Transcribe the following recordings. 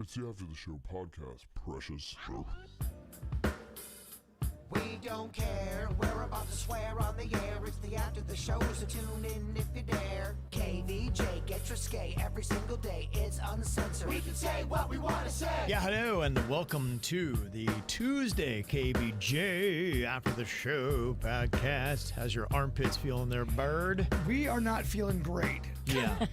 It's the After the Show podcast, precious. We don't care, we're about to swear on the air. It's the After the Show, so tune in if you dare. KVJ, get risque every single day. It's uncensored. We can say what we want to say. Yeah, hello, and welcome to the Tuesday KVJ After the Show podcast. How's your armpits feeling there, bird? We are not feeling great. Yeah.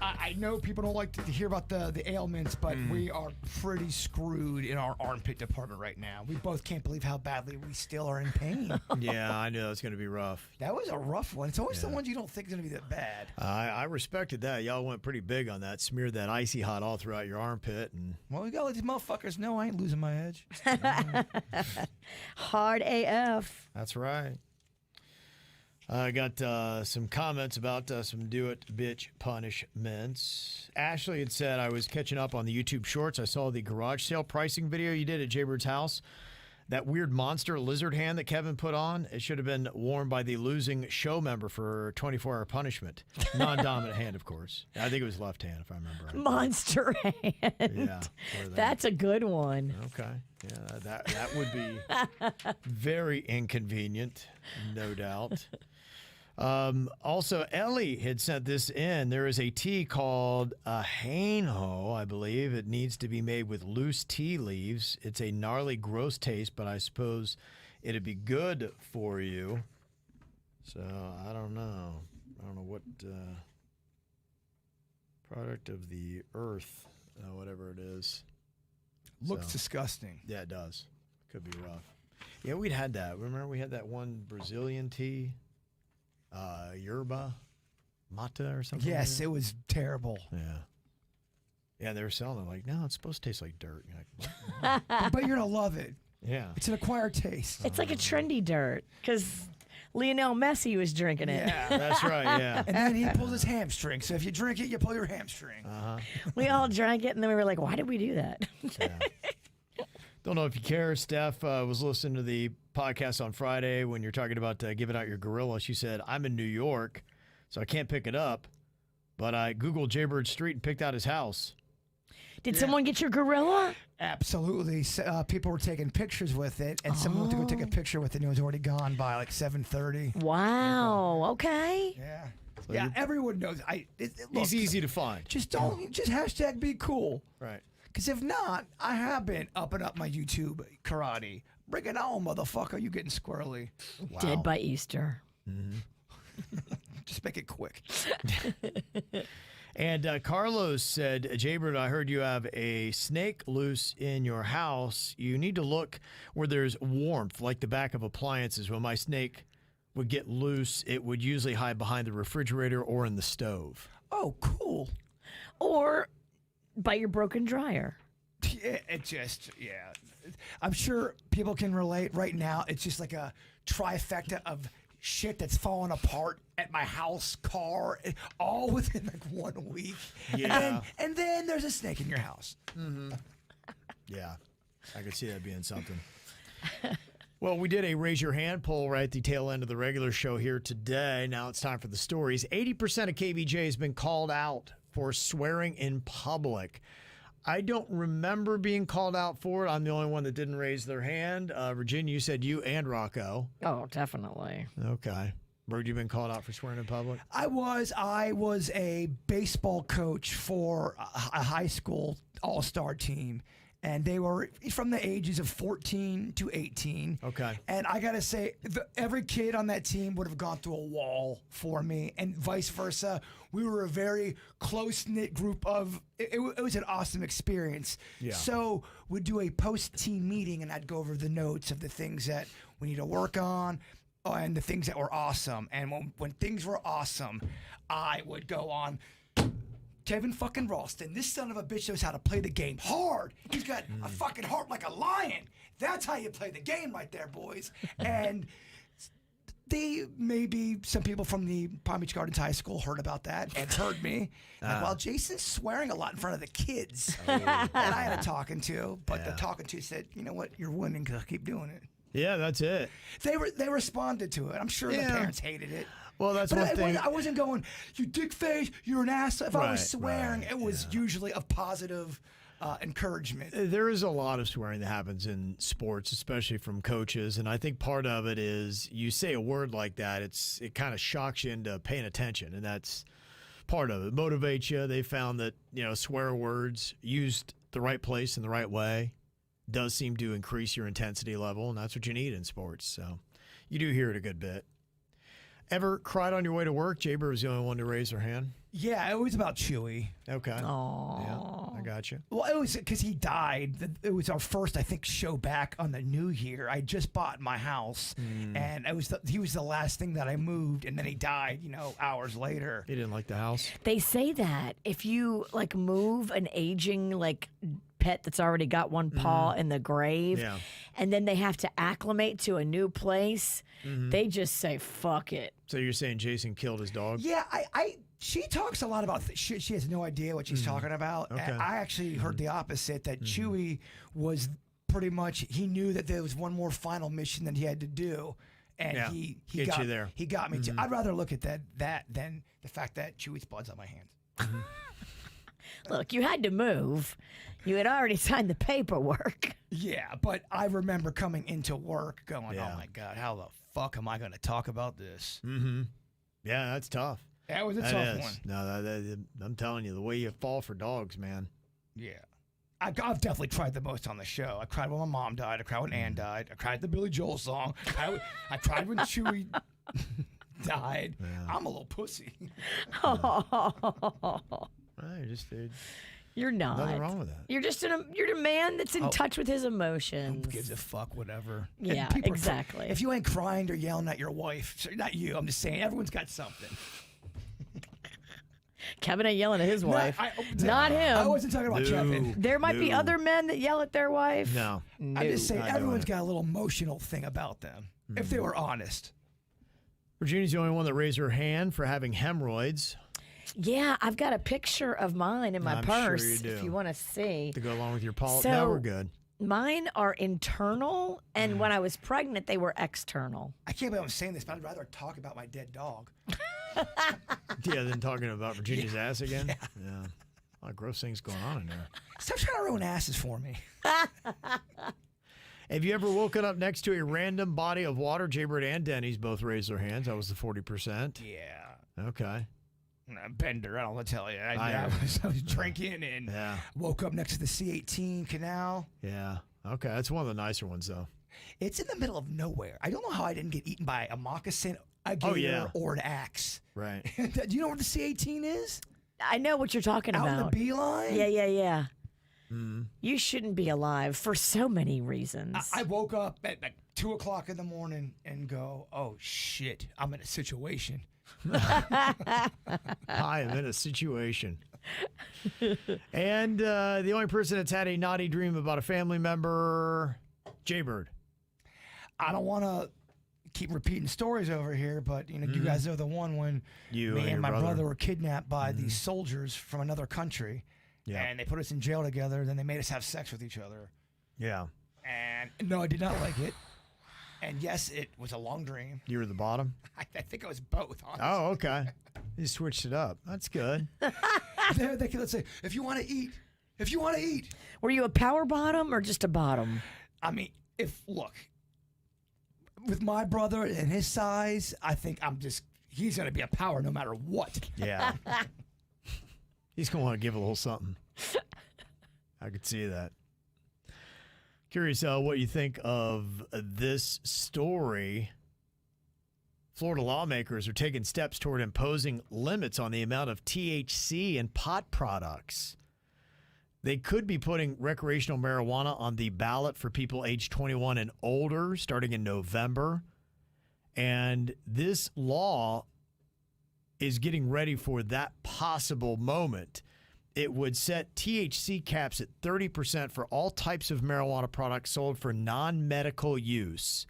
I know people don't like to hear about the ailments, but we are pretty screwed in our armpit department right now. We both can't believe how badly we still are in pain. Yeah, I knew that was going to be rough. That was a rough one. It's always the ones you don't think is going to be that bad. I respected that. Y'all went pretty big on that. Smeared that icy hot all throughout your armpit. And Well, we got to let these motherfuckers know I ain't losing my edge. Hard AF. that's right. I got some comments about some do-it bitch punishments. Ashley had said, I was catching up on the YouTube shorts. I saw the garage sale pricing video you did at Jaybird's house. That weird monster lizard hand that Kevin put on, it should have been worn by the losing show member for 24-hour punishment. Non-dominant hand, of course. I think it was left hand, if I remember right. Monster hand. Yeah. That's a good one. Okay. Yeah, that would be very inconvenient, no doubt. Also, Ellie had sent this in. There is a tea called a Hainho, I believe. It needs to be made with loose tea leaves. It's a gnarly, gross taste, but I suppose it'd be good for you. So, I don't know. I don't know what product of the earth, whatever it is. Looks So, disgusting. yeah, it does. Could be rough. Yeah, we'd had that. Remember we had that one Brazilian tea? Yerba mata or something? Yes, it was terrible. Yeah. Yeah, they were selling it like, no, it's supposed to taste like dirt. You're like, what? But you're going to love it. Yeah. It's an acquired taste. It's like a trendy dirt because Lionel Messi was drinking it. Yeah. That's right, yeah. And then he pulls his hamstring. So if you drink it, you pull your hamstring. We all drank it and then we were like, why did we do that? Yeah. Don't know if you care. Steph was listening to the podcast on Friday when you're talking about giving out your gorilla. She said, I'm in New York, so I can't pick it up. But I Googled Jaybird Street and picked out his house. Did someone get your gorilla? Absolutely. People were taking pictures with it, and someone went to go take a picture with it, and it was already gone by like 7:30. Wow. Okay. Yeah. Yeah, everyone knows. He's easy to find. Just hashtag be cool. Right. Because if not, I have been upping up my YouTube karate. Bring it on, motherfucker. You getting squirrely. Wow. Dead by Easter. Just make it quick. And Carlos said, Jaybird, I heard you have a snake loose in your house. You need to look where there's warmth, like the back of appliances. When my snake would get loose, it would usually hide behind the refrigerator or in the stove. Oh, cool. Or by your broken dryer. Yeah, I'm sure people can relate right now. It's just like a trifecta of shit that's falling apart at my house, car, all within like 1 week. Yeah. And then there's a snake in your house. Yeah, I could see that being something. Well, we did a raise your hand poll right at the tail end of the regular show here today. Now it's time for the stories. 80% of KVJ has been called out for swearing in public. I don't remember being called out for it. I'm the only one that didn't raise their hand. Virginia, you said you and Rocco. Oh, definitely. Okay. Bird, you been called out for swearing in public? I was a baseball coach for a high school all-star team, and they were from the ages of 14 to 18. Okay. And I got to say, every kid on that team would have gone through a wall for me, and vice versa. We were a very close-knit group of, it was an awesome experience. Yeah. So we'd do a post-team meeting, and I'd go over the notes of the things that we need to work on, and the things that were awesome. And when things were awesome, I would go on, Kevin fucking Ralston, this son of a bitch knows how to play the game hard. He's got a fucking heart like a lion. That's how you play the game right there, boys. And maybe some people from the Palm Beach Gardens High School heard about that and heard me. And while Jason's swearing a lot in front of the kids, and I had a talking to, but the talking to said, you know what, you're winning because I keep doing it. Yeah, that's it. They responded to it. I'm sure the parents hated it. Well, that's one thing. I wasn't going, you dick face, you're an ass. If I was swearing, it was usually a positive encouragement. There is a lot of swearing that happens in sports, especially from coaches, and I think part of it is you say a word like that, it kind of shocks you into paying attention, and that's part of it. Motivates you. They found that swear words used the right place in the right way does seem to increase your intensity level, and that's what you need in sports. So you do hear it a good bit. Ever cried on your way to work? Jaber was the only one to raise her hand. Yeah, it was about Chewy. Okay. Aww. Yeah, I got you. Well, it was because he died. It was our first, I think, show back on the new year. I just bought my house, and he was the last thing that I moved, and then he died, hours later. He didn't like the house? They say that if you move an aging pet that's already got one paw in the grave, Yeah. and then they have to acclimate to a new place, they just say fuck it. So you're saying Jason killed his dog? Yeah, she talks a lot about she has no idea what she's talking about. Okay. And I actually heard the opposite, that Chewy was pretty much, he knew that there was one more final mission that he had to do. And Yeah, he get got you there. He got me too. I'd rather look at that than the fact that Chewy's blood's on my hands. Look, you had to move. You had already signed the paperwork. Yeah, but I remember coming into work going, Yeah. oh my God, how the fuck am I going to talk about this? Yeah, that's tough. That was a That tough is. one. No, I'm telling you, the way you fall for dogs, man. Yeah. I've definitely cried the most on the show. I cried when my mom died. I cried when Ann died. I cried at the Billy Joel song. I cried when Chewy died. Yeah. I'm a little pussy. You're not. Nothing wrong with that. You're just you're a man that's in touch with his emotions. Who gives a fuck, whatever. Yeah, And people are exactly. if you ain't crying or yelling at your wife, so not you, I'm just saying, everyone's got something. Kevin ain't yelling at his wife. Not I him. wasn't talking about No. Kevin. There might be other men that yell at their wife. No. I'm just saying, not doing everyone's it. got a little emotional thing about them, if they were honest. Virginia's the only one that raised her hand for having hemorrhoids Yeah, I've got a picture of mine in my I'm sure purse you do. if you want to see. to go along with your polyp. So- No, we're good. Mine are internal, and when I was pregnant, they were external. I can't believe I'm saying this, but I'd rather talk about my dead dog. Yeah, then talking about Virginia's ass again. Yeah. A lot of gross things going on in there. Stop trying to ruin asses for me. Have you ever woken up next to a random body of water? Jaybird and Denny's both raised their hands. That was the 40%. Yeah. Okay. Bender, I don't want to tell you. I I know. was drinking and Yeah. woke up next to the C-18 canal. Yeah. Okay. That's one of the nicer ones, though. It's in the middle of nowhere. I don't know how I didn't get eaten by a moccasin, a gator, yeah. or an axe. Right. Do you know where the C-18 is? I know what you're talking Out in about. the beeline? Yeah. You shouldn't be alive for so many reasons. I woke up at like 2 o'clock in the morning and go, oh shit, I'm in a situation. I am in a situation. And the only person that's had a naughty dream about a family member, Jaybird. I don't want to keep repeating stories over here, but you guys know the one when You me and and your my brother. brother were kidnapped by these soldiers from another country, Yeah. and they put us in jail together. Then they made us have sex with each other, Yeah. and no, I did not like it. And yes, it was a long dream. You were the bottom? I think it was both. Honestly. Oh, okay. You switched it up. That's good. They could say, if you want to eat, Were you a power bottom or just a bottom? I mean, look, with my brother and his size, I think he's going to be a power no matter what. Yeah. He's going to want to give a little something. I could see that. Curious what you think of this story. Florida lawmakers are taking steps toward imposing limits on the amount of THC in pot products. They could be putting recreational marijuana on the ballot for people aged 21 and older starting in November. And this law is getting ready for that possible moment. It would set THC caps at 30% for all types of marijuana products sold for non-medical use.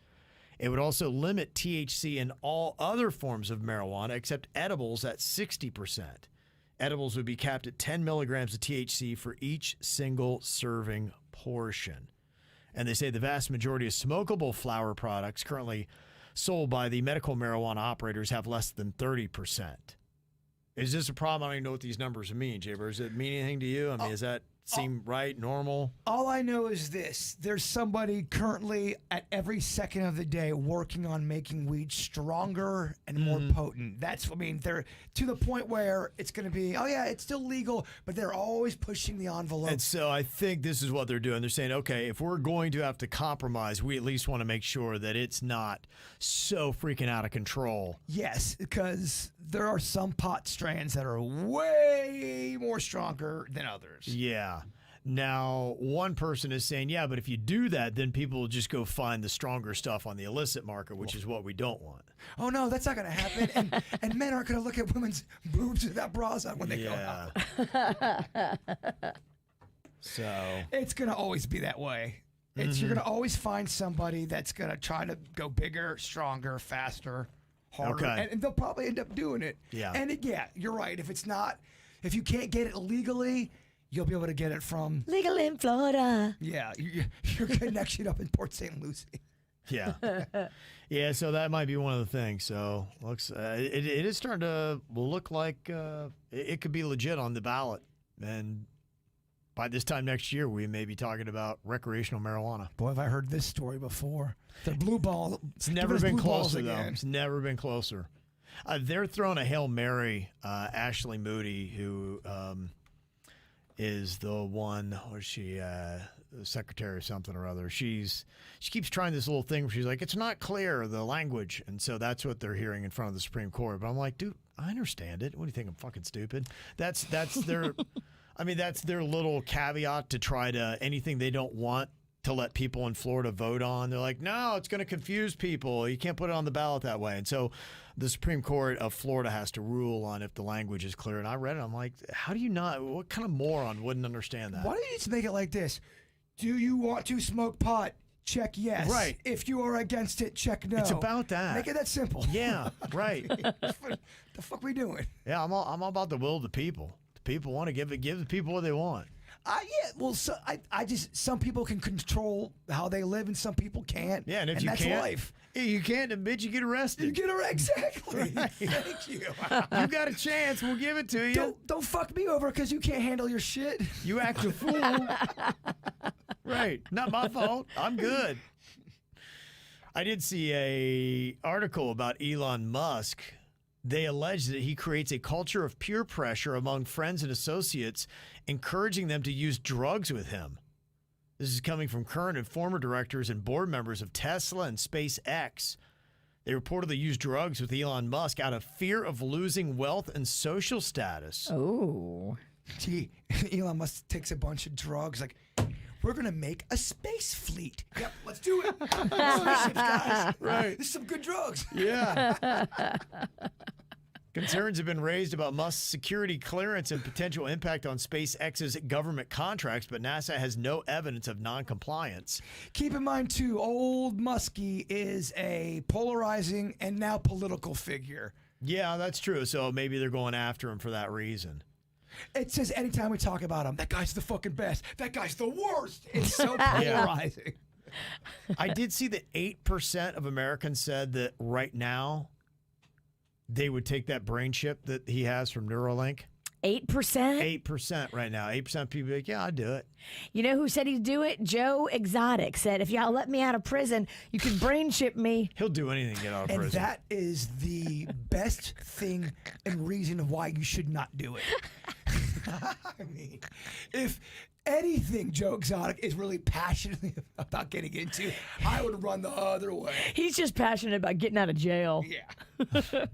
It would also limit THC in all other forms of marijuana except edibles at 60%. Edibles would be capped at 10 milligrams of THC for each single serving portion. And they say the vast majority of smokable flower products currently sold by the medical marijuana operators have less than 30%. Is this a problem? I don't even know what these numbers mean, Jaber. Does it mean anything to you? I mean, is that seem right, normal? All I know is this. There's somebody currently at every second of the day working on making weed stronger and more potent. They're to the point where it's going to be, oh yeah, it's still legal, but they're always pushing the envelope. And so I think this is what they're doing. They're saying, okay, if we're going to have to compromise, we at least want to make sure that it's not so freaking out of control. Yes, because there are some pot strands that are way more stronger than others. Yeah. Now, one person is saying, yeah, but if you do that, then people will just go find the stronger stuff on the illicit market, which is what we don't want. Oh, no, that's not going to happen. And men aren't going to look at women's boobs without bras on when they go out. So It's going to always be that way. You're going to always find somebody that's going to try to go bigger, stronger, faster, harder. Okay. And they'll probably end up doing it. Yeah. And you're right. If you can't get it legally, you'll be able to get it from, Legal in Florida. your connection up in Port St. Lucie. yeah. Yeah, so that might be one of the things. So looks it is starting to look like it could be legit on the ballot. And by this time next year, we may be talking about recreational marijuana. Boy, have I heard this story before. The blue ball. It's never been closer, though. It's never been closer. They're throwing a Hail Mary. Ashley Moody, who is the one, or she, secretary or something or other. She keeps trying this little thing where she's like, it's not clear, the language. And so that's what they're hearing in front of the Supreme Court. But I'm like, dude, I understand it. What do you think? I'm fucking stupid? That's their, that's their little caveat to try to anything they don't want to let people in Florida vote on. They're like, no, it's going to confuse people. You can't put it on the ballot that way. And so the Supreme Court of Florida has to rule on if the language is clear. And I read it. I'm like, how do you not? What kind of moron wouldn't understand that? Why don't you just make it like this? Do you want to smoke pot? Check yes. Right. If you are against it, check no. It's about that. Make it that simple. Yeah, right. The fuck we doing? Yeah, I'm all about the will of the people. The people want to give the people what they want. Some people can control how they live and some people can't. Yeah, and if you that's can't, life. You can't, then bitch, you get arrested. You get arrested. Exactly. Right. Thank you. You got a chance, we'll give it to you. Don't fuck me over because you can't handle your shit. You act a fool. Right. Not my fault. I'm good. I did see a article about Elon Musk. They allege that he creates a culture of peer pressure among friends and associates, encouraging them to use drugs with him. This is coming from current and former directors and board members of Tesla and SpaceX. They reportedly use drugs with Elon Musk out of fear of losing wealth and social status. Oh. Gee, Elon Musk takes a bunch of drugs. Like, we're going to make a space fleet. Yep, let's do it. Spaceships, guys. Right. This is some good drugs. Yeah. Concerns have been raised about Musk's security clearance and potential impact on SpaceX's government contracts, but NASA has no evidence of non-compliance. Keep in mind, too, old Muskie is a polarizing and now political figure. Yeah, that's true. So maybe they're going after him for that reason. It says anytime we talk about him, that guy's the fucking best. That guy's the worst. It's so polarizing. I did see that 8% of Americans said that right now they would take that brain chip that he has from Neuralink. 8%? 8% right now. 8% of people are like, yeah, I'd do it. You know who said he'd do it? Joe Exotic said, if y'all let me out of prison, you can brain chip me. He'll do anything to get out of And prison. that is the best thing and reason of why you should not do it. I mean, if anything Joe Exotic is really passionate about getting into, I would run the other way. He's just passionate about getting out of jail. Yeah.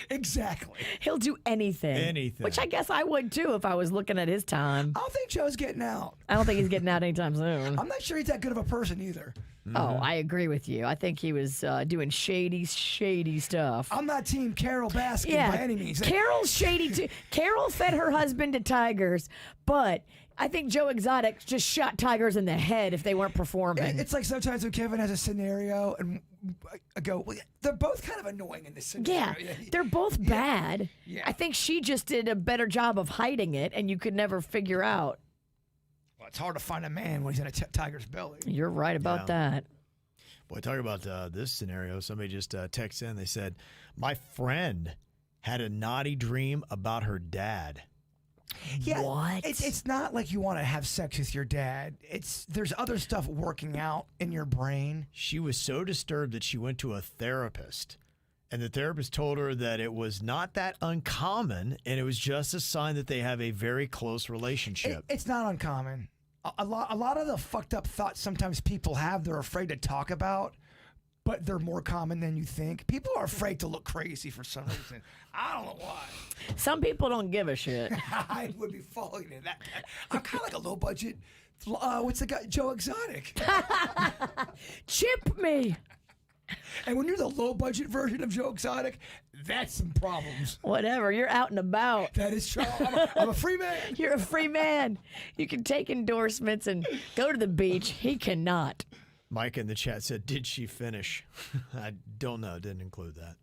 Exactly. He'll do anything. Anything. Which I guess I would too if I was looking at his time. I don't think Joe's getting out. I don't think he's getting out anytime soon. I'm not sure he's that good of a person either. Oh, I agree with you. I think he was doing shady stuff. I'm not team Carol Baskin by any means. Carol's shady too. Carol fed her husband to tigers, but I think Joe Exotic just shot tigers in the head if they weren't performing. It's like sometimes when Kevin has a scenario and I go, well, they're both kind of annoying in this scenario. Yeah, they're both bad. Yeah. I think she just did a better job of hiding it, and you could never figure out. Well, it's hard to find a man when he's in a tiger's belly. You're right about that. Boy, talk about this scenario. Somebody just texted in. They said, my friend had a naughty dream about her dad. Yeah, What? It's not like you want to have sex with your dad. There's other stuff working out in your brain. She was so disturbed that she went to a therapist. And the therapist told her that it was not that uncommon, and it was just a sign that they have a very close relationship. It's not uncommon. A lot of the fucked up thoughts sometimes people have, they're afraid to talk about, but they're more common than you think. People are afraid to look crazy for some reason. I don't know why. Some people don't give a shit. I would be falling in that. I'm kind of like a low budget. What's the guy? Joe Exotic. Chip me. And when you're the low budget version of Joe Exotic, that's some problems. Whatever. You're out and about. That is true. I'm a free man. You're a free man. You can take endorsements and go to the beach. He cannot. Mike in the chat said, "Did she finish?" I don't know. Didn't include that.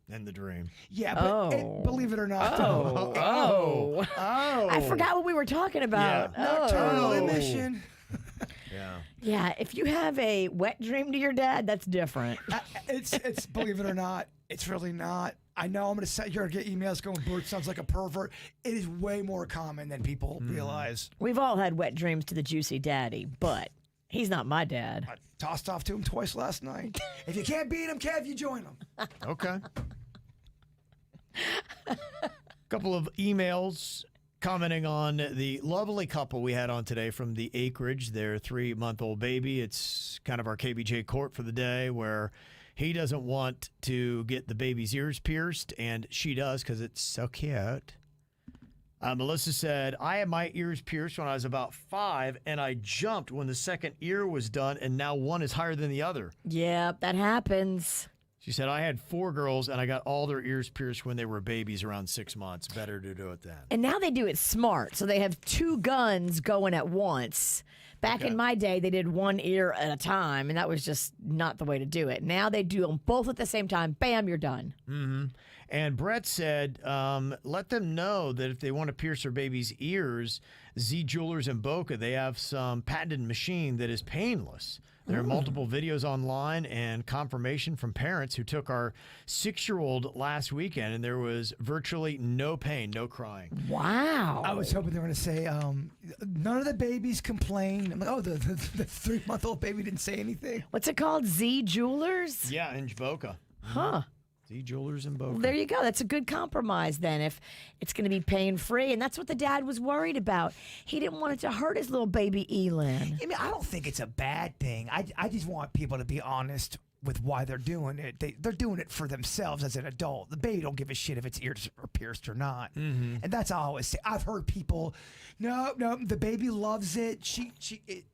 And the dream. Yeah, but believe it or not. Oh. I forgot what we were talking about. Yeah. Nocturnal emission. Yeah. Yeah, if you have a wet dream to your dad, that's different. It's believe it or not, it's really not. I know I'm going to sit here and get emails going, Bert sounds like a pervert. It is way more common than people realize. We've all had wet dreams to the juicy daddy, but he's not my dad. I tossed off to him twice last night. If you can't beat him, Kev, you join him. Okay. Couple of emails commenting on the lovely couple we had on today from the acreage, their 3-month-old baby. It's kind of our KVJ court for the day, where he doesn't want to get the baby's ears pierced, and she does because it's so cute. Melissa said, "I had my ears pierced when I was about 5, and I jumped when the second ear was done, and now one is higher than the other." Yeah, that happens. She said, "I had 4 girls, and I got all their ears pierced when they were babies around 6 months. Better to do it then." And now they do it smart. So they have 2 guns going at once. Back in my day, they did 1 ear at a time, and that was just not the way to do it. Now they do them both at the same time. Bam, you're done. Mm-hmm. And Brett said, let them know that if they want to pierce their baby's ears, Z Jewelers in Boca, they have some patented machine that is painless. There are multiple videos online and confirmation from parents who took our 6-year-old last weekend, and there was virtually no pain, no crying. Wow. I was hoping they were going to say, none of the babies complained. I'm like, oh, the 3-month-old baby didn't say anything. What's it called? Z Jewelers? Yeah, in Boca. Huh. Z Jewelers in Boca. Well, there you go. That's a good compromise then if it's going to be pain-free. And that's what the dad was worried about. He didn't want it to hurt his little baby Elin. I mean, I don't think it's a bad thing. I just want people to be honest with why they're doing it. They're doing it for themselves as an adult. The baby don't give a shit if its ears are pierced or not. Mm-hmm. And that's all I always say. I've heard people, no, the baby loves it.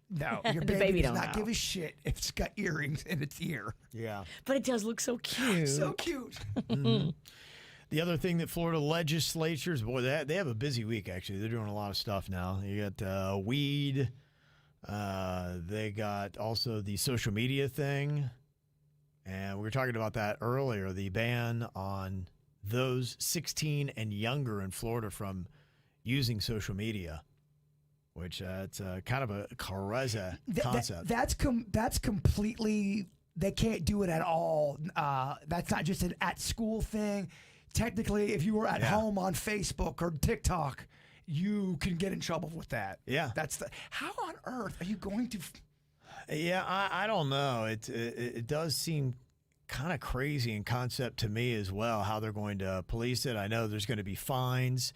No, your baby does not give a shit if it's got earrings in its ear. Yeah. But it does look so cute. So cute. Mm-hmm. The other thing that Florida legislatures, boy, they have a busy week, actually. They're doing a lot of stuff now. You got weed. They got also the social media thing. And we were talking about that earlier, the ban on those 16 and younger in Florida from using social media, which it's kind of a crazy concept. That's completely, they can't do it at all. That's not just an at-school thing. Technically, if you were at home on Facebook or TikTok, you can get in trouble with that. Yeah. How on earth are you going to... Yeah, I don't know. It does seem kind of crazy in concept to me as well, how they're going to police it. I know there's going to be fines,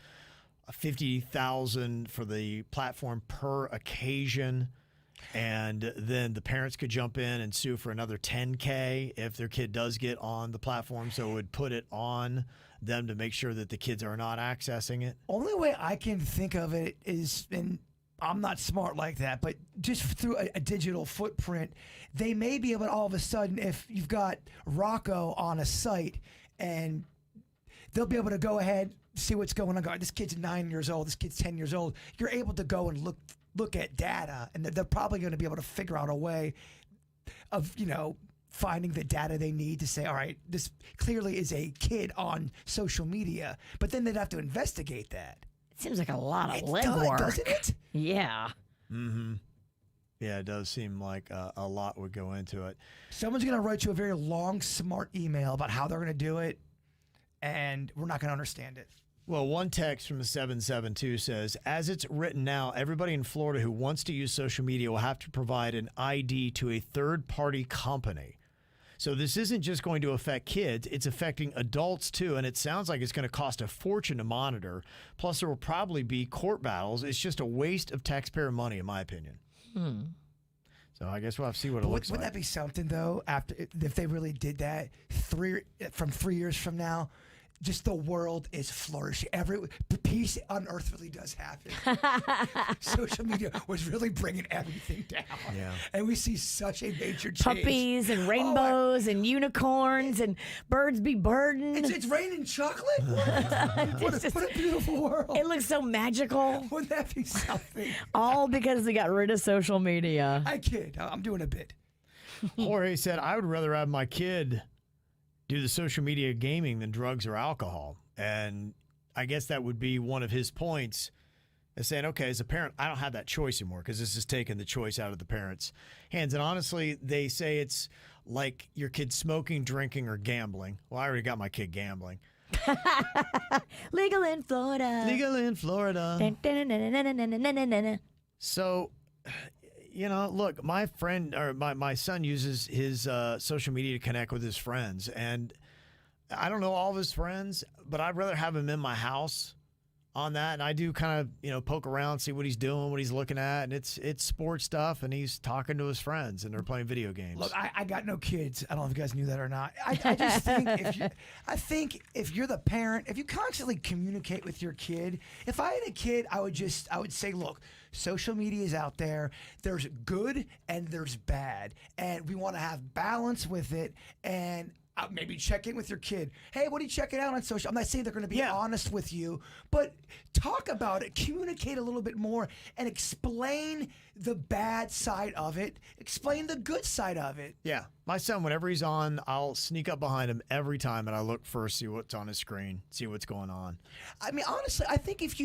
$50,000 for the platform per occasion, and then the parents could jump in and sue for another $10K if their kid does get on the platform. So it would put it on them to make sure that the kids are not accessing it. Only way I can think of it is, and I'm not smart like that, but just through a digital footprint, they may be able to all of a sudden, if you've got Rocco on a site, and they'll be able to go ahead, see what's going on. Go, this kid's 9 years old, this kid's 10 years old. You're able to go and look at data, and they're probably going to be able to figure out a way of, finding the data they need to say, all right, this clearly is a kid on social media. But then they'd have to investigate that. Seems like a lot of legwork, doesn't it? Yeah. Mm-hmm. Yeah, it does seem like a lot would go into it. Someone's going to write you a very long, smart email about how they're going to do it, and we're not going to understand it. Well, one text from the 772 says, as it's written now, everybody in Florida who wants to use social media will have to provide an ID to a third-party company. So this isn't just going to affect kids, it's affecting adults too, and it sounds like it's going to cost a fortune to monitor. Plus, there will probably be court battles. It's just a waste of taxpayer money, in my opinion. So I guess we'll have to see what it looks like. Wouldn't that be something, though, if they really did that from 3 years from now? Just the world is flourishing. Peace on earth really does happen. Social media was really bringing everything down. Yeah. And we see such a major change. Puppies and rainbows and unicorns and birds be birding. It's raining chocolate? What a beautiful world. It looks so magical. Wouldn't that be something? All because they got rid of social media. I kid. I'm doing a bit. Jorge said, I would rather have my kid do the social media gaming than drugs or alcohol. And I guess that would be one of his points, is saying, okay, as a parent, I don't have that choice anymore because this is taking the choice out of the parents' hands. And honestly, they say it's like your kid smoking, drinking, or gambling. Well, I already got my kid gambling. Legal in Florida. Legal in Florida. Dun-dun-dun-dun-dun-dun-dun-dun-dun. So, you know, look, my friend or my son uses his social media to connect with his friends, and I don't know all of his friends, but I'd rather have him in my house on that. And I do kind of, poke around, see what he's doing, what he's looking at, and it's sports stuff, and he's talking to his friends, and they're playing video games. Look, I got no kids. I don't know if you guys knew that or not. I just think if you're the parent, if you constantly communicate with your kid, if I had a kid, I would say, look, social media is out there. There's good and there's bad, and we want to have balance with it. And maybe check in with your kid. Hey, what are you checking out on social? I'm not saying they're going to be honest with you, but talk about it, communicate a little bit more, and explain the bad side of it. Explain the good side of it. Yeah. My son, whenever he's on, I'll sneak up behind him every time, and I look first, see what's on his screen, see what's going on. I mean, honestly, I think if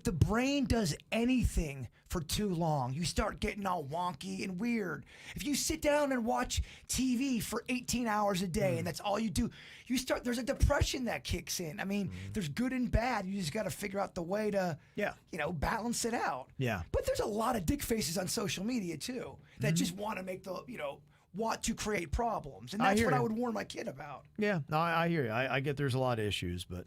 the brain does anything for too long, you start getting all wonky and weird. If you sit down and watch TV for 18 hours a day and that's all you do, there's a depression that kicks in. I mean, there's good and bad. You just got to figure out the way to, balance it out. Yeah. But there's a lot of dick faces on social media too that just want to make want to create problems. And that's what I would warn my kid about. Yeah, no, I hear you. I get there's a lot of issues, but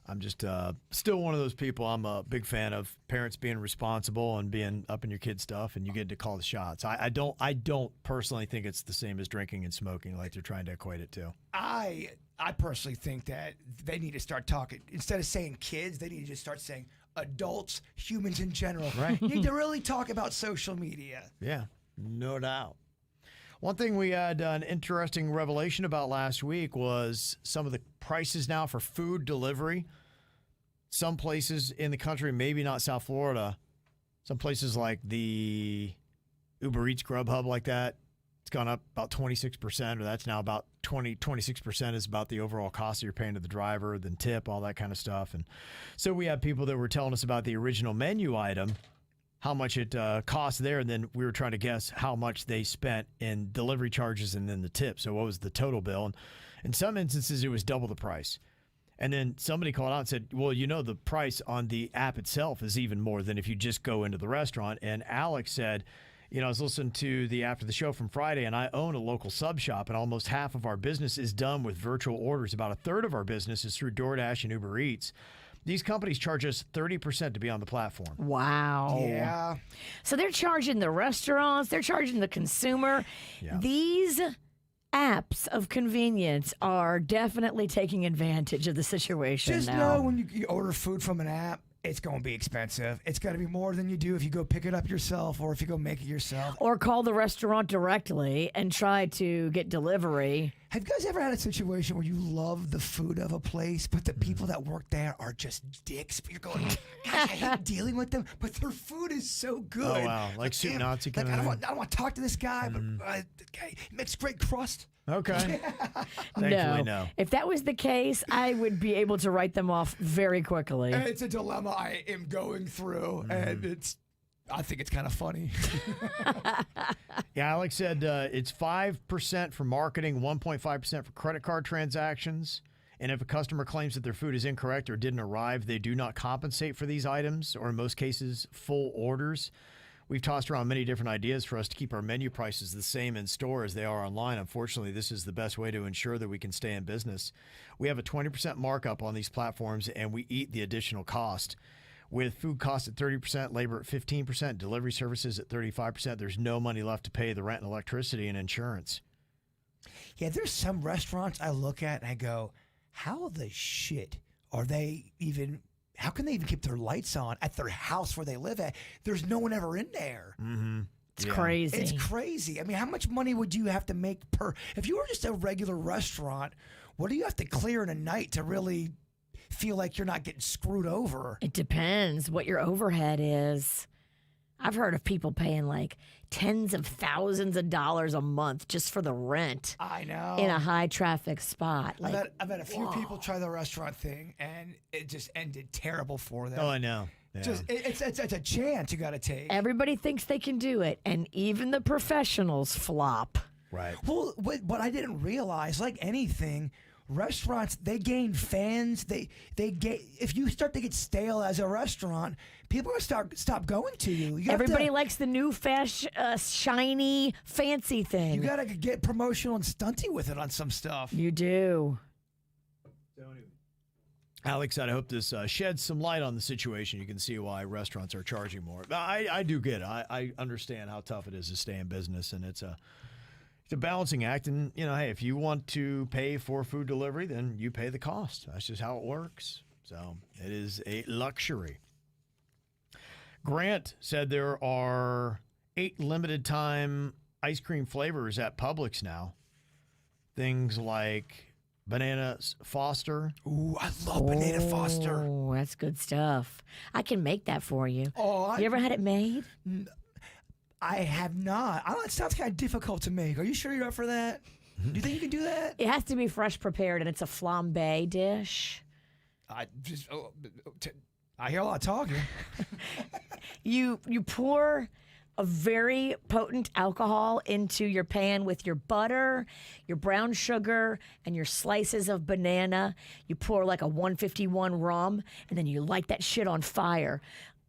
I'm just still one of those people. I'm a big fan of parents being responsible and being up in your kid's stuff, and you get to call the shots. I don't personally think it's the same as drinking and smoking like they're trying to equate it to. I personally think that they need to start talking. Instead of saying kids, they need to just start saying adults, humans in general. Right. You need to really talk about social media. Yeah, no doubt. One thing we had an interesting revelation about last week was some of the prices now for food delivery. Some places in the country, maybe not South Florida, some places like the Uber Eats, Grubhub like that, it's gone up about 26%, or that's now about 26% is about the overall cost that you're paying to the driver, then tip, all that kind of stuff. And so we have people that were telling us about the original menu item, how much it cost there, and then we were trying to guess how much they spent in delivery charges and then the tip. So what was the total bill? And in some instances, it was double the price. And then somebody called out and said, well, the price on the app itself is even more than if you just go into the restaurant. And Alex said, I was listening to the After the Show from Friday, and I own a local sub shop, and almost half of our business is done with virtual orders. About a third of our business is through DoorDash and Uber Eats. These companies charge us 30% to be on the platform. Wow. Yeah. So they're charging the restaurants, they're charging the consumer. Yeah. These apps of convenience are definitely taking advantage of the situation Just now. know when you order food from an app, it's going to be expensive. It's going to be more than you do if you go pick it up yourself or if you go make it yourself. Or call the restaurant directly and try to get delivery. Have you guys ever had a situation where you love the food of a place, but the people that work there are just dicks? But you're going, God, I hate dealing with them, but their food is so good. Oh, wow. Like soup damn, Nazi kind I of don't want to talk to this guy, but the guy makes great crust. Okay. Thankfully, no. If that was the case, I would be able to write them off very quickly. And it's a dilemma I am going through, and I think it's kind of funny. Yeah, Alex said it's 5% for marketing, 1.5% for credit card transactions, And if a customer claims that their food is incorrect or didn't arrive, they do not compensate for these items, or in most cases, full orders. We've tossed around many different ideas for us to keep our menu prices the same in store as they are online. Unfortunately, this is the best way to ensure that we can stay in business. We have a 20% markup on these platforms, and we eat the additional cost. With food costs at 30%, labor at 15%, delivery services at 35%, there's no money left to pay the rent and electricity and insurance. Yeah, there's some restaurants I look at and I go, how the shit are they even, how can they even keep their lights on at their house where they live at? There's no one ever in there. Mm-hmm. It's crazy. It's crazy. I mean, how much money would you have to make per, if you were just a regular restaurant, what do you have to clear in a night to really feel like you're not getting screwed over? It depends what your overhead is. I've heard of people paying like tens of thousands of dollars a month just for the rent I know. in a high traffic spot. Like, I've had a few people try the restaurant thing, and it just ended terrible for them. Oh, I know. Yeah. Just it's a chance you got to take. everybody thinks they can do it, and even the professionals flop. Right. Well, what I didn't realize, like anything, restaurants, they gain fans. They get, if you start to get stale as a restaurant, people are stop going to you. Everybody likes the new shiny, fancy thing. You gotta get promotional and stunty with it on some stuff. You do. Alex, I hope this sheds some light on the situation. You can see why restaurants are charging more. I do get it. I understand how tough it is to stay in business, and it's a balancing act. And, you know, hey, if you want to pay for food delivery, then you pay the cost. That's just how it works. So it is a luxury. Grant said there are 8 limited time ice cream flavors at Publix now. Things like Banana Foster. Ooh, I love Banana Foster. Oh, that's good stuff. I can make that for you. Oh, You ever had it made? I have not. I don't. It sounds kind of difficult to make. Are you sure you're up for that? Do you think you can do that? It has to be fresh prepared, and it's a flambe dish. I hear a lot of talking. You pour a very potent alcohol into your pan with your butter, your brown sugar, and your slices of banana. You pour like a 151 rum, and then you light that shit on fire.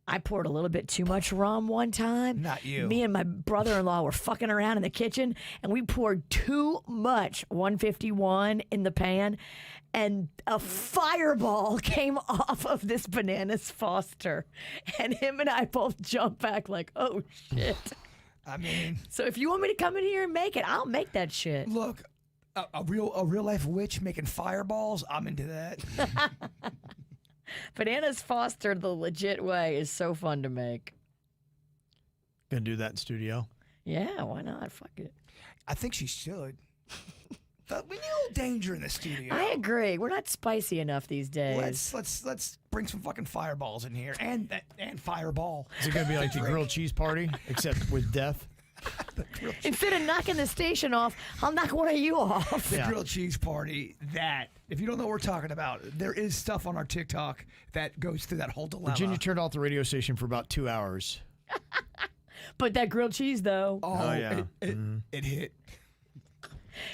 I poured a little bit too much rum one time. Not you. Me and my brother-in-law were fucking around in the kitchen, and we poured too much 151 in the pan, and a fireball came off of this Bananas Foster. And him and I both jumped back like, oh, shit. I mean, So if you want me to come in here and make it, I'll make that shit. look, a real life witch making fireballs. I'm into that. Bananas Foster the legit way is so fun to make. Gonna do that in studio. Yeah, why not? Fuck it. I think she should. But we need a little danger in the studio. I agree. We're not spicy enough these days. Let's bring some fucking fireballs in here and fireball. Is it gonna be like the grilled cheese party, except with death? Instead of knocking the station off, I'll knock one of you off. The Yeah. grilled cheese party. That, if you don't know what we're talking about, there is stuff on our TikTok that goes through that whole dilemma. Virginia turned off the radio station for about 2 hours. But that grilled cheese, though, Oh, yeah. It hit.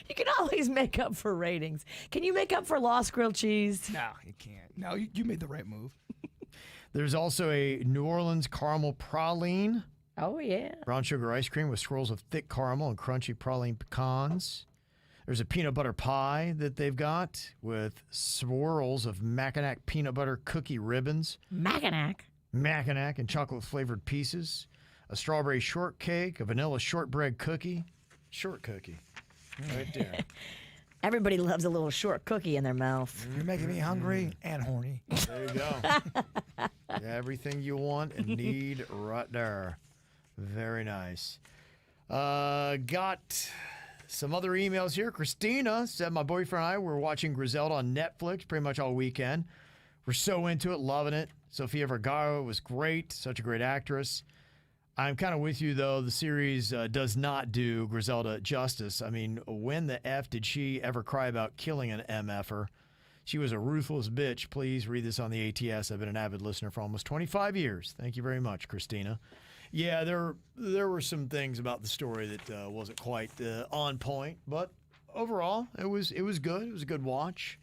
you can always make up for ratings. Can you make up for lost grilled cheese? No, you can't. No, you made the right move. There's also a New Orleans caramel praline. Oh, yeah. Brown sugar ice cream with swirls of thick caramel and crunchy praline pecans. There's a peanut butter pie that they've got with swirls of Mackinac peanut butter cookie ribbons, Mackinac. Mackinac and chocolate flavored pieces, a strawberry shortcake, a vanilla shortbread cookie. Short cookie. Right there. Everybody loves a little short cookie in their mouth. You're making me hungry and horny. There you go. Everything you want and need right there. Very nice. Got some other emails here. Christina said, my boyfriend and I were watching Griselda on Netflix pretty much all weekend. We're so into it, loving it. Sofia Vergara was great. Such a great actress. I'm kind of with you, though. The series does not do Griselda justice. I mean, when the F did she ever cry about killing an MFer? She was a ruthless bitch. Please read this on the ATS. I've been an avid listener for almost 25 years. Thank you very much, Christina. Yeah, there were some things about the story that wasn't quite on point, but overall, it was good. It was a good watch.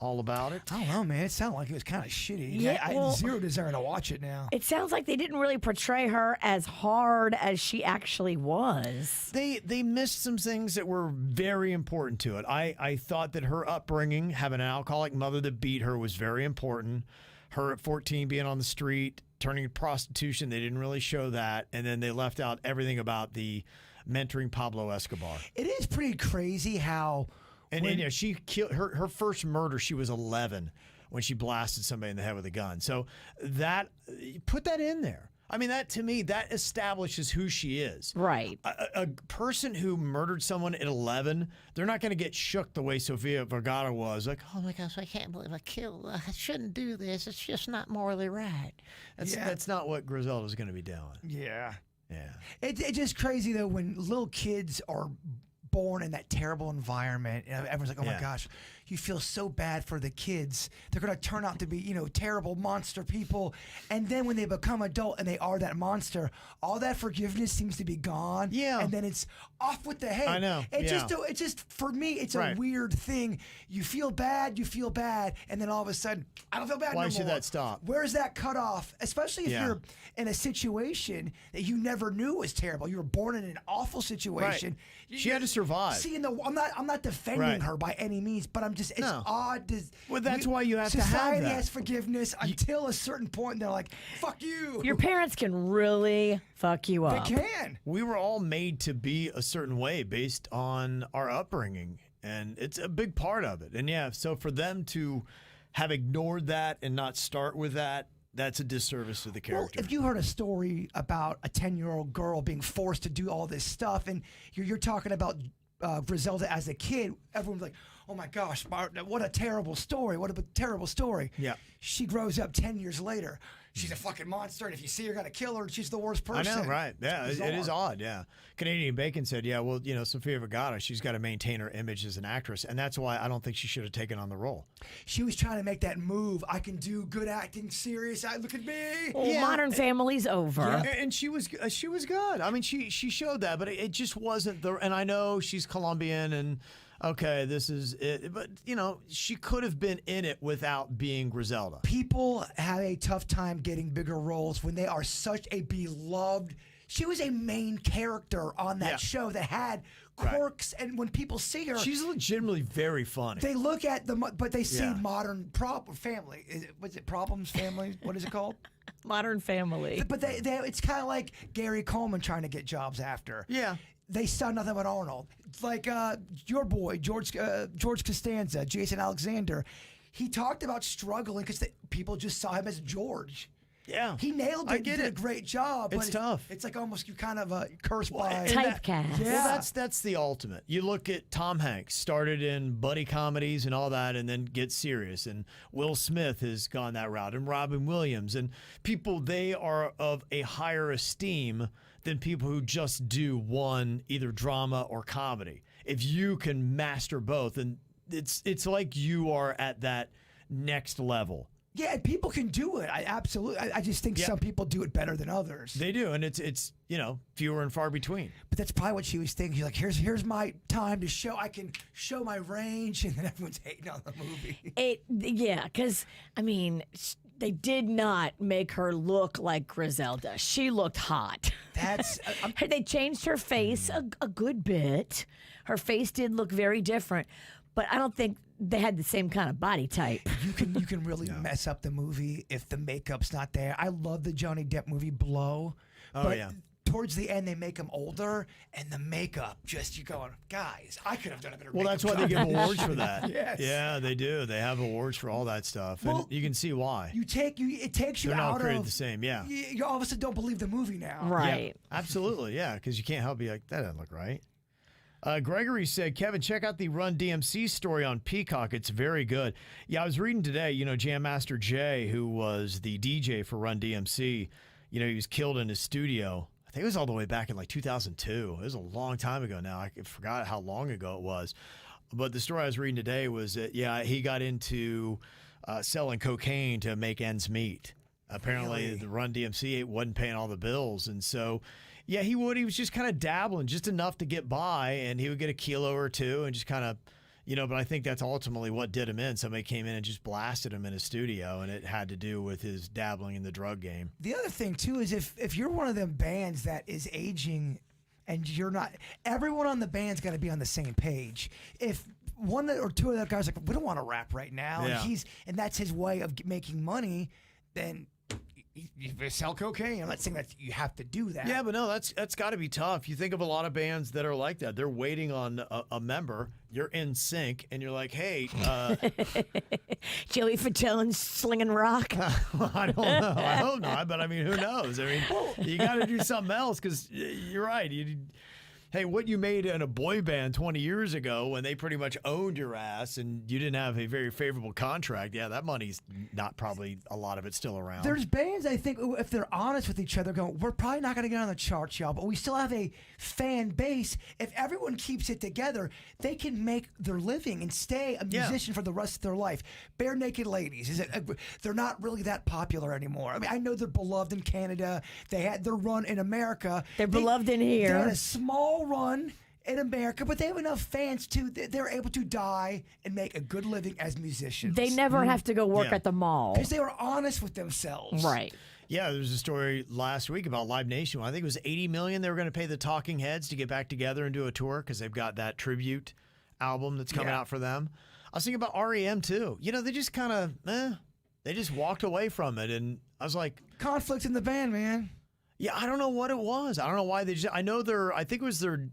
all about it. I don't know, man. It sounded like it was kind of shitty. Yeah, I well- had zero desire to watch it now. It sounds like they didn't really portray her as hard as she actually was. They missed some things that were very important to it. I thought that her upbringing, having an alcoholic mother that beat her, was very important. Her at 14 being on the street, turning to prostitution, they didn't really show that. And then they left out everything about the mentoring Pablo Escobar. It is pretty crazy how. And you know, she killed her first murder. She was 11 when she blasted somebody in the head with a gun. So that put that in there. I mean, that to me, that establishes who she is. Right. A person who murdered someone at 11, they're not going to get shook the way Sofia Vergara was. Like, oh my gosh, I can't believe I killed. I shouldn't do this. It's just not morally right. That's not what Griselda's going to be doing. Yeah. Yeah. It's just crazy, though, when little kids are born in that terrible environment. And everyone's like, oh, my Yeah. gosh, you feel so bad for the kids. They're going to turn out to be, terrible monster people. And then when they become adult and they are that monster, all that forgiveness seems to be gone. Yeah. And then it's off with the head. I know, It yeah. just, for me, it's Right. a weird thing. You feel bad, and then all of a sudden, I don't feel bad Why no should more. that stop? Where's that cutoff? Especially if Yeah. you're in a situation that you never knew was terrible. You were born in an awful situation. She had to survive. See, I'm not defending Right. her by any means, but it's No. odd. Well, that's why you have to have society that. has forgiveness until a certain point, and they're like, "Fuck you." Your parents can really fuck you they up. can. We were all made to be a certain way based on our upbringing, and it's a big part of it. And yeah, so for them to have ignored that and not start with that, that's a disservice to the Well, character. if you heard a story about a 10-year-old girl being forced to do all this stuff, and you're talking about Griselda as a kid, everyone's like, oh my gosh, what a terrible story. What a terrible story. Yeah. She grows up 10 years later. She's a fucking monster, and if you see her, gonna kill her. She's the worst I person. know, right? Yeah, It's it is bizarre. odd. Yeah, Canadian Bacon said, "Yeah, well, Sofia Vergara, she's got to maintain her image as an actress, and that's why I don't think she should have taken on the role." She was trying to make that move. I can do good acting, serious. Look at me. Well, Modern Family's over. And she was good. I mean, she showed that, but it just wasn't the. And I know she's Colombian, and okay, this is it. But she could have been in it without being Griselda. People have a tough time getting bigger roles when they are such a beloved. She was a main character on that Yeah. show that had quirks, and when people see her, She's legitimately very funny. they look at but they see Yeah. modern family. Was it problems family? What is it called? Modern Family. But it's kind of like Gary Coleman trying to get jobs after. Yeah. They saw nothing but Arnold. Like your boy George Costanza, Jason Alexander. He talked about struggling because people just saw him as George. Yeah. He nailed it. I get did a it. great job. It's but tough. It's like almost you kind of cursed by. and that- Typecast. Yeah. Well, that's the ultimate. You look at Tom Hanks, started in buddy comedies and all that, and then gets serious. And Will Smith has gone that route, and Robin Williams, and people, they are of a higher esteem than people who just do one, either drama or comedy. If you can master both, and it's like you are at that next level. Yeah, and people can do it. I just think Yeah. some people do it better than others. They do, and it's fewer and far between. But that's probably what she was thinking. She's like, here's my time to show. I can show my range, and then everyone's hating on the movie. Because they did not make her look like Griselda. She looked hot. That's They changed her face a good bit. Her face did look very different, but I don't think they had the same kind of body type. you can really mess up the movie if the makeup's not there. I love the Johnny Depp movie Blow. Oh, but yeah. Towards the end, they make him older, and the makeup you're going, guys, I could have done a better. Well, that's why makeup they job give than awards this for shit." that. Yes. Yeah, they do. They have awards for all that stuff, Well, and you can see why. It takes you They're not out created of the same. Yeah. You all of a sudden don't believe the movie now. Right. Absolutely, yeah, because you can't help but be like, that doesn't look right. Gregory said, Kevin, check out the Run DMC story on Peacock. It's very good. Yeah, I was reading today, Jam Master Jay, who was the DJ for Run DMC, he was killed in his studio. I think it was all the way back in like 2002. It was a long time ago now. I forgot how long ago it was. But the story I was reading today was that, he got into selling cocaine to make ends meet. Apparently, Really? the Run DMC wasn't paying all the bills. And so, he was just kind of dabbling, just enough to get by. And he would get a kilo or two and just kind of, But I think that's ultimately what did him in. Somebody came in and just blasted him in his studio, and it had to do with his dabbling in the drug game. The other thing too is if you're one of them bands that is aging, and you're not, everyone on the band's got to be on the same page. If one or two of the guys are like, we don't want to rap right now, and that's his way of making money, then you sell cocaine. I'm not saying that you have to do that. Yeah, but no, that's got to be tough. You think of a lot of bands that are like that. They're waiting on a member. You're in sync, and you're like, hey. Joey Fatone slinging rock. Well, I don't know. I hope not, but I mean, who knows? I mean, you got to do something else because you're right. Hey, what you made in a boy band 20 years ago when they pretty much owned your ass and you didn't have a very favorable contract, that money's not probably a lot of it still around. There's bands, I think, if they're honest with each other, going, we're probably not going to get on the charts, y'all, but we still have a fan base. If everyone keeps it together, they can make their living and stay a musician for the rest of their life. Bare Naked Ladies, they're not really that popular anymore. I mean, I know they're beloved in Canada. They had their run in America. They're beloved in here. They're a small run in America, but they have enough fans too. They're able to die and make a good living as musicians. They never have to go work at the mall. Because they were honest with themselves. Right. Yeah, there was a story last week about Live Nation. I think it was $80 million they were going to pay the Talking Heads to get back together and do a tour because they've got that tribute album that's coming out for them. I was thinking about REM too. They just kind of, they just walked away from it, and I was like, conflict in the band, man. Yeah, I don't know what it was. I don't know why they just. I think it was their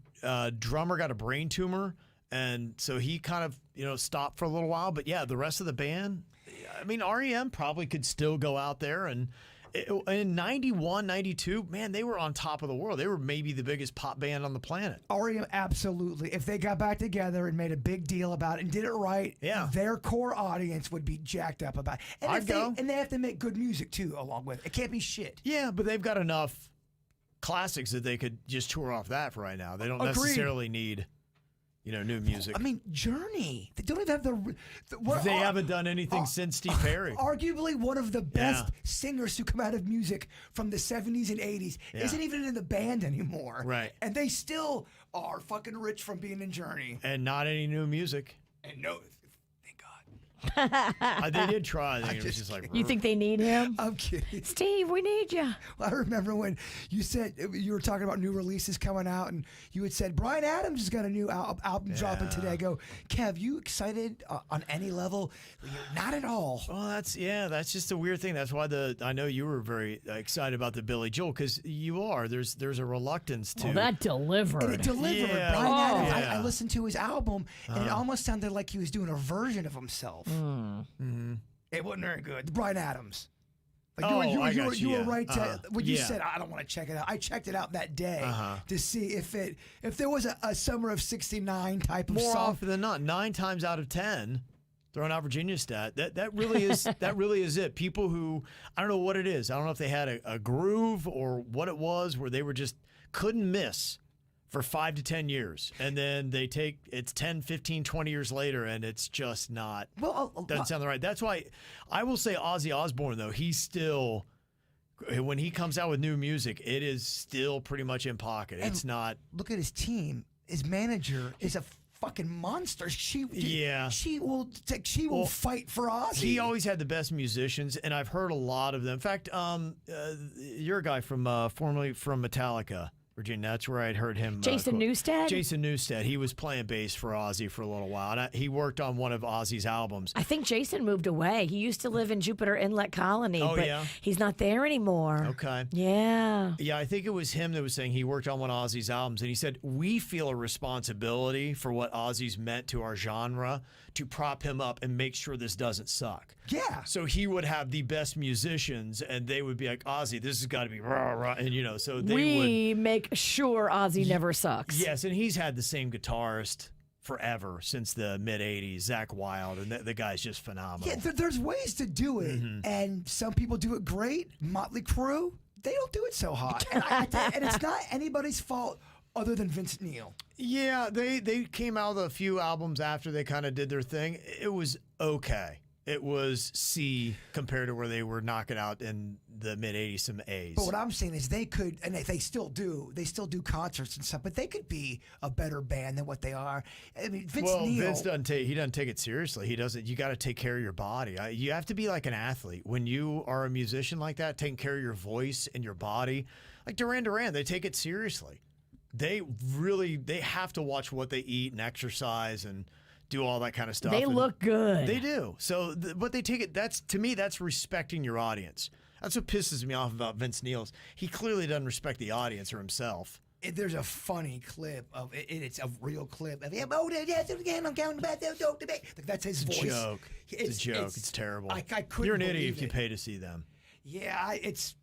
drummer got a brain tumor, and so he kind of stopped for a little while. But yeah, the rest of the band. I mean, REM probably could still go out there, and in 91, 92, man, they were on top of the world. They were maybe the biggest pop band on the planet. REM, absolutely. If they got back together and made a big deal about it and did it right, their core audience would be jacked up about it. And I'd go. And they have to make good music, too, along with it. It can't be shit. Yeah, but they've got enough classics that they could just tour off that for right now. They don't necessarily need, new music. I mean, Journey. They don't even have they haven't done anything since Steve Perry. Arguably one of the best singers to come out of music from the 70s and 80s isn't even in the band anymore. Right. And they still are fucking rich from being in Journey. And not any new music. And no, thank God. They did try. It was just like, you think they need him? I'm kidding. Steve, we need you. I remember when you said you were talking about new releases coming out, and you had said Bryan Adams has got a new album dropping today. I go, Kev, you excited on any level? Not at all. Well, that's just a weird thing. That's why I know you were very excited about the Billy Joel, because you are. There's a reluctance to. Well, that delivered. And it delivered. Yeah. Bryan Adams. I listened to his album, and it almost sounded like he was doing a version of himself. It wasn't very good. Bryan Adams. Like you were right to, when you said, I don't want to check it out. I checked it out that day to see if there was a Summer of '69 type of More song. often than not, 9 times out of 10, throwing out Virginia stat, that really is it. People who, I don't know what it is. I don't know if they had a groove or what it was, where they were just couldn't miss for 5 to 10 years. And then it's 10, 15, 20 years later, and it's just not, doesn't sound right. That's why I will say Ozzy Osbourne, though, he's still, when he comes out with new music, it is still pretty much in pocket. It's not. Look at his team. His manager is a fucking monster. She will fight for Ozzy. He always had the best musicians, and I've heard a lot of them. In fact, you're a guy formerly from Metallica, Virginia. That's where I'd heard him. Jason Newsted? Jason Newsted. He was playing bass for Ozzy for a little while. And he worked on one of Ozzy's albums. I think Jason moved away. He used to live in Jupiter Inlet Colony, but he's not there anymore. Okay. Yeah. Yeah, I think it was him that was saying he worked on one of Ozzy's albums, and he said, we feel a responsibility for what Ozzy's meant to our genre to prop him up and make sure this doesn't suck. Yeah. So he would have the best musicians, and they would be like, Ozzy, this has got to be rah, rah. And, so they would make sure Ozzy never sucks. Yes, and he's had the same guitarist forever, since the mid-'80s, Zakk Wylde, and the guy's just phenomenal. Yeah, there's ways to do it, and some people do it great. Motley Crue, they don't do it so hot. And it's not anybody's fault other than Vincent Neil. Yeah, they came out with a few albums after they kind of did their thing. It was okay. it was C compared to where they were knocking out in the mid 80s some A's. But what I'm saying is they could, and they still do concerts and stuff, but they could be a better band than what they are. I mean, Vince Neil. Vince doesn't take it seriously. He doesn't. You got to take care of your body. You have to be like an athlete. When you are a musician like that, taking care of your voice and your body, like Duran Duran, they take it seriously. They have to watch what they eat and exercise and do all that kind of stuff. They look good. They do. So, but they take it. To me, that's respecting your audience. That's what pisses me off about Vince Neil's. He clearly doesn't respect the audience or himself. There's a funny clip of it. It's a real clip of him. Oh, yes, again, I'm counting back. That's his voice. It's a joke. It's a joke. It's terrible. I couldn't. You're an believe idiot if you it. pay to see them. Yeah, it's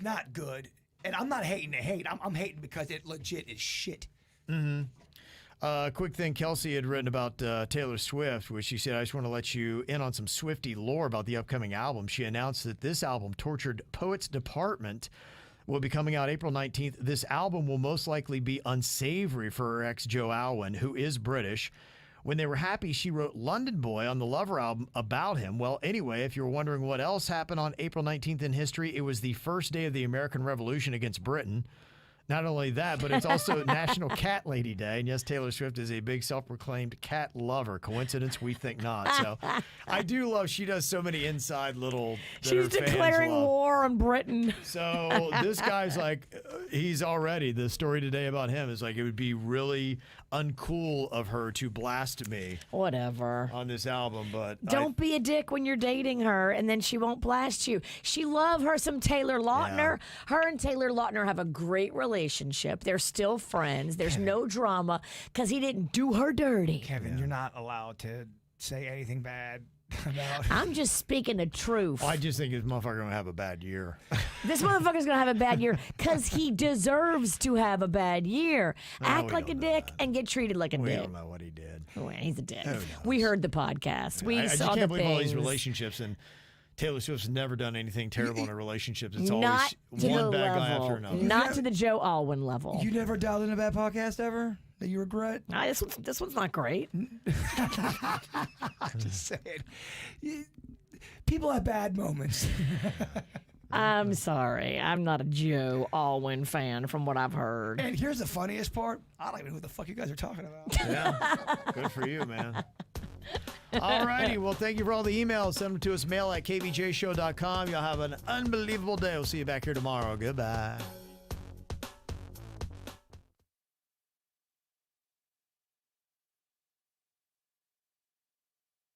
not good. And I'm not hating to hate. I'm hating because it legit is shit. Quick thing, Kelsey had written about Taylor Swift, which she said, I just want to let you in on some Swiftie lore about the upcoming album. She announced that this album, Tortured Poets Department, will be coming out April 19th. This album will most likely be unsavory for her ex, Joe Alwyn, who is British. When they were happy, she wrote London Boy on the Lover album about him. Well, anyway, if you're wondering what else happened on April 19th in history, it was the first day of the American Revolution against Britain. Not only that, but it's also National Cat Lady Day. And yes, Taylor Swift is a big self-proclaimed cat lover. Coincidence? We think not. So I do love she does so many inside little that her She's fans declaring love. war on Britain. So this guy's like, he's already, the story today about him is like, it would be really uncool of her to blast me Whatever. on this album. But Don't be a dick when you're dating her, and then she won't blast you. She love her some Taylor Lautner. Her and Taylor Lautner have a great relationship. They're still friends. There's no drama because he didn't do her dirty. Kevin, you're not allowed to say anything bad about. I'm just speaking the truth. I just think this motherfucker gonna have a bad year. This motherfucker's gonna have a bad year because he deserves to have a bad year. Act we like a don't know dick that. and get treated like a We dick. don't know what he did. Oh, yeah, he's a dick. knows? We heard the podcast. We I just saw can't the believe all these things. relationships, and Taylor Swift's never done anything terrible in her relationships. It's Not always to one the bad guy level. after another. Not to the Joe Alwyn level. You never dialed in a bad podcast ever that you regret? Ah, this one's not great. I'm just saying. People have bad moments. I'm sorry. I'm not a Joe Alwyn fan from what I've heard. And here's the funniest part. I don't even know what the fuck you guys are talking about. Yeah, good for you, man. All righty. Well, thank you for all the emails. Send them to us, mail at kvjshow.com. Y'all have an unbelievable day. We'll see you back here tomorrow. Goodbye.